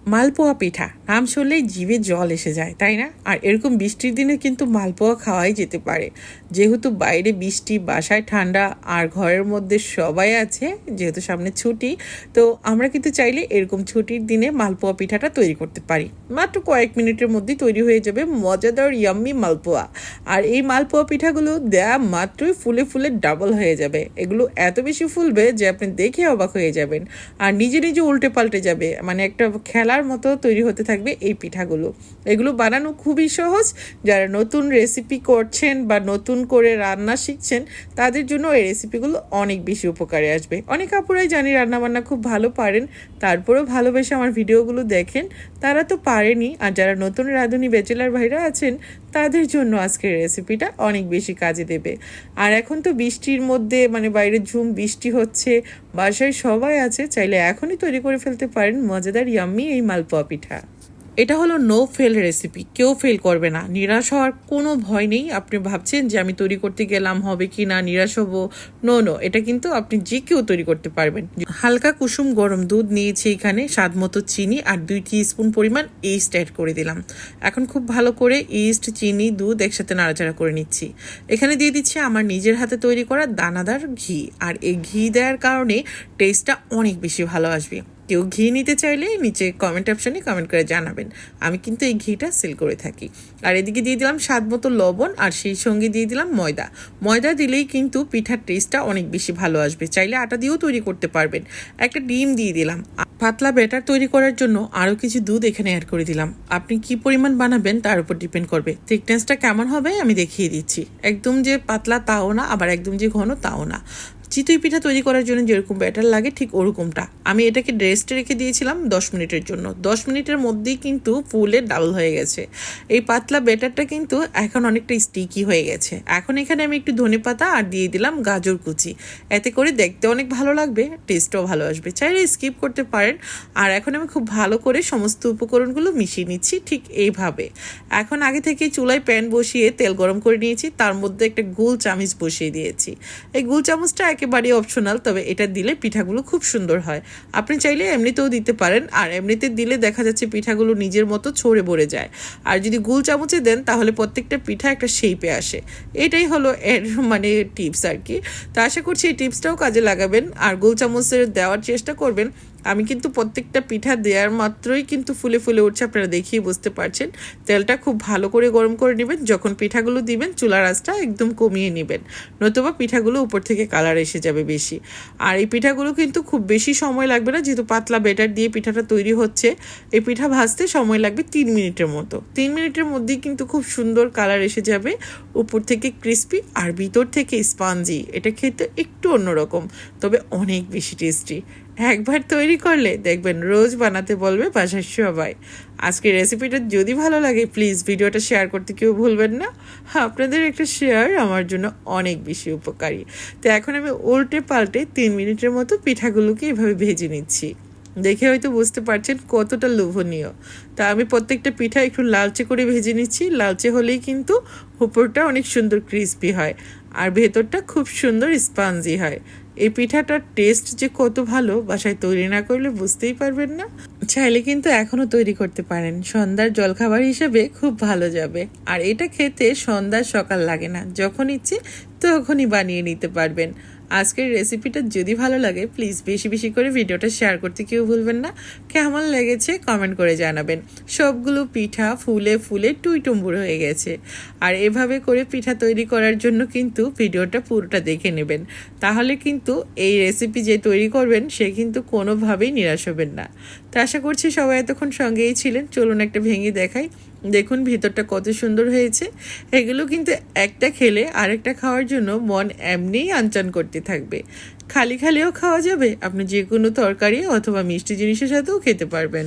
মালপোয়া পিঠা নাম শুনলেই জিভে জল এসে যায়, তাই না? আর এরকম বৃষ্টির দিনে কিন্তু মালপোয়া খাওয়াই যেতে পারে। যেহেতু বাইরে বৃষ্টি, বাসায় ঠান্ডা, আর ঘরের মধ্যে সবাই আছে, যেহেতু সামনে ছুটি, তো আমরা কিন্তু চাইলে এরকম ছুটির দিনে মালপোয়া পিঠাটা তৈরি করতে পারি। মাত্র কয়েক মিনিটের মধ্যেই তৈরি হয়ে যাবে মজাদার ইয়াম্মি মালপোয়া। আর এই মালপোয়া পিঠাগুলো দেয়া মাত্রই ফুলে ফুলে ডাবল হয়ে যাবে। এগুলো এত বেশি ফুলবে যে আপনি দেখে অবাক হয়ে যাবেন, আর নিজে নিজে উল্টে পাল্টে যাবে, মানে একটা খেলার মতো তৈরি হতে থাকবে এই পিঠাগুলো। এগুলো বানানো খুবই সহজ। যারা নতুন রেসিপি করছেন বা নতুন করে রান্না শিখছেন, তাদের জন্য এই রেসিপিগুলো অনেক বেশি উপকারে আসবে। অনেক আপুরাই জানি রান্নাবান্না খুব ভালো পারেন, তারপরেও ভালোবেসে আমার ভিডিওগুলো দেখেন, তারা তো পারেনি। আর যারা নতুন রাঁধুনি ব্যাচেলার ভাইরা আছেন, তাদের জন্য আজকের রেসিপিটা অনেক বেশি কাজে দেবে। আর এখন তো বৃষ্টির মধ্যে, মানে বাইরে ঝুম বৃষ্টি হচ্ছে, বাসায় সবাই আছে, চাইলে এখনই তৈরি করে ফেলতে পারেন মজাদার ইয়াম্মি এই মালপোয়া পিঠা। এটা হলো নো ফেল রেসিপি, কেউ ফেল করবে না, নিরাশ হওয়ার কোনো ভয় নেই। আপনি ভাবছেন যে আমি তৈরি করতে গেলাম হবে কি না, নিরাশ হবো, নো, এটা কিন্তু আপনি যে কেউ তৈরি করতে পারবেন। হালকা কুসুম গরম দুধ নিয়েছি এখানে, স্বাদ মতো চিনি আর 2 টিস্পুন পরিমাণ ইস্ট অ্যাড করে দিলাম। এখন খুব ভালো করে ইস্ট, চিনি, দুধ একসাথে নাড়াচাড়া করে নিচ্ছি। এখানে দিয়ে দিচ্ছি আমার নিজের হাতে তৈরি করা দানাদার ঘি। আর এই ঘি দেওয়ার কারণে টেস্টটা অনেক বেশি ভালো আসবে। কেউ ঘি নিতে চাইলে নিচে কমেন্ট অপশনে কমেন্ট করে জানাবেন, আমি কিন্তু এই ঘিটা সেল করে থাকি। আর এদিকে দিয়ে দিলাম স্বাদ মতো লবণ, আর সেই সঙ্গে দিয়ে দিলাম ময়দা দিলেই কিন্তু পিঠার টেস্টটা অনেক বেশি ভালো আসবে। চাইলে আটা দিয়েও তৈরি করতে পারবেন। একটা ডিম দিয়ে দিলাম। পাতলা ব্যাটার তৈরি করার জন্য আরও কিছু দুধ এখানে অ্যাড করে দিলাম। আপনি কি পরিমাণ বানাবেন তার উপর ডিপেন্ড করবে। থিকনেসটা কেমন হবে আমি দেখিয়ে দিচ্ছি। একদম যে পাতলা তাও না, আবার একদম যে ঘন তাও না। চিতই পিঠা তৈরি করার জন্য যেরকম ব্যাটার লাগে ঠিক ওরকমটা। আমি এটাকে রেস্টে রেখে দিয়েছিলাম 10 মিনিটের জন্য। 10 মিনিটের মধ্যেই কিন্তু ফুলে ডাবল হয়ে গেছে। এই পাতলা ব্যাটারটা কিন্তু এখন অনেকটা স্টিকি হয়ে গেছে। এখন এখানে আমি একটু ধনেপাতা আর দিয়ে দিলাম গাজর কুচি। এতে করে দেখতে অনেক ভালো লাগবে, টেস্টও ভালো আসবে। চাইলে স্কিপ করতে পারেন। আর এখন আমি খুব ভালো করে সমস্ত উপকরণগুলো মিশিয়ে নিচ্ছি ঠিক এইভাবে। এখন আগে থেকে চুলায় প্যান বসিয়ে তেল গরম করে নিয়েছি, তার মধ্যে একটা গোল চামচ বসিয়ে দিয়েছি। এই গোল চামচটা একেবারে অপশনাল, তবে এটা দিলে পিঠাগুলো খুব সুন্দর হয়। আপনি চাইলে এমনিতেও দিতে পারেন, আর এমনিতে দিলে দেখা যাচ্ছে পিঠাগুলো নিজের মতো ছড়ে পড়ে যায়। আর যদি গোল চামচে দেন তাহলে প্রত্যেকটা পিঠা একটা শেপে আসে। এটাই হলো এর মানে টিপস আর কি। তো আশা করছি এই টিপসটাও কাজে লাগাবেন আর গোল চামচের দেওয়ার চেষ্টা করবেন। আমি কিন্তু প্রত্যেকটা পিঠা দেওয়ার মাত্রই কিন্তু ফুলে ফুলে উঠছে, আপনারা দেখিয়ে বুঝতে পারছেন। তেলটা খুব ভালো করে গরম করে নেবেন। যখন পিঠাগুলো দিবেন চুলার আঁচটা একদম কমিয়ে নেবেন, নতুবা পিঠাগুলো উপর থেকে কালার এসে যাবে বেশি। আর এই পিঠাগুলো কিন্তু খুব বেশি সময় লাগবে না, যেহেতু পাতলা ব্যাটার দিয়ে পিঠাটা তৈরি হচ্ছে। এই পিঠা ভাজতে সময় লাগবে 3 মিনিটের মতো। 3 মিনিটের মধ্যেই কিন্তু খুব সুন্দর কালার এসে যাবে, উপর থেকে ক্রিস্পি আর ভিতর থেকে স্পঞ্জি। এটা খেতে একটু অন্যরকম, তবে অনেক বেশি টেস্টি। একবার তৈরি করলে দেখবেন রোজ বানাতে বলবে বাসার সবাই। আজকের রেসিপিটা যদি ভালো লাগে প্লিজ ভিডিওটা শেয়ার করতে কেউ ভুলবেন না। আপনাদের একটা শেয়ার আমার জন্য অনেক বেশি উপকারী। তো এখন আমি উল্টে পাল্টে 3 মিনিটের মতো পিঠাগুলোকে এভাবে ভেজে নিচ্ছি। দেখে হয়তো বুঝতে পারছেন কতটা লোভনীয়। তা আমি প্রত্যেকটা পিঠা একটু লালচে করে ভেজে নিচ্ছি। লালচে হলেই কিন্তু উপরটা অনেক সুন্দর ক্রিস্পি হয়, আর ভেতরটা খুব সুন্দর স্পঞ্জি হয়। এই পিঠাটার টেস্ট যে কত ভালো, বাসায় তৈরি না করলে বুঝতেই পারবেন না। চাইলে কিন্তু এখনও তৈরি করতে পারেন, সন্ধ্যার জলখাবার হিসেবে খুব ভালো যাবে। আর এটা খেতে সন্ধ্যা সকাল লাগে না, যখন ইচ্ছে তখনই বানিয়ে নিতে পারবেন। আজকের রেসিপিটা যদি ভালো লাগে প্লিজ বেশি বেশি করে ভিডিওটা শেয়ার করতে কেউ ভুলবেন না। কেমন লেগেছে কমেন্ট করে জানাবেন। সবগুলো পিঠা ফুলে ফুলে টুইটুম্বুর হয়ে গেছে। আর এভাবে করে পিঠা তৈরি করার জন্য কিন্তু ভিডিওটা পুরোটা দেখে নেবেন, তাহলে কিন্তু এই রেসিপি যে তৈরি করবেন সে কিন্তু কোনোভাবেই নিরাশ হবেন না। তো আশা করছি সবাই এতক্ষণ সঙ্গেই ছিলেন। চলুন একটা ভেঙে দেখাই। দেখুন ভিতরটা কত সুন্দর হয়েছে। এগুলো কিন্তু একটা খেলে আরেকটা খাওয়ার জন্য মন এমনিই আনচান করতে থাকবে। খালি খালিও খাওয়া যাবে, আপনি যে কোনো তরকারি অথবা মিষ্টি জিনিসের সাথেও খেতে পারবেন।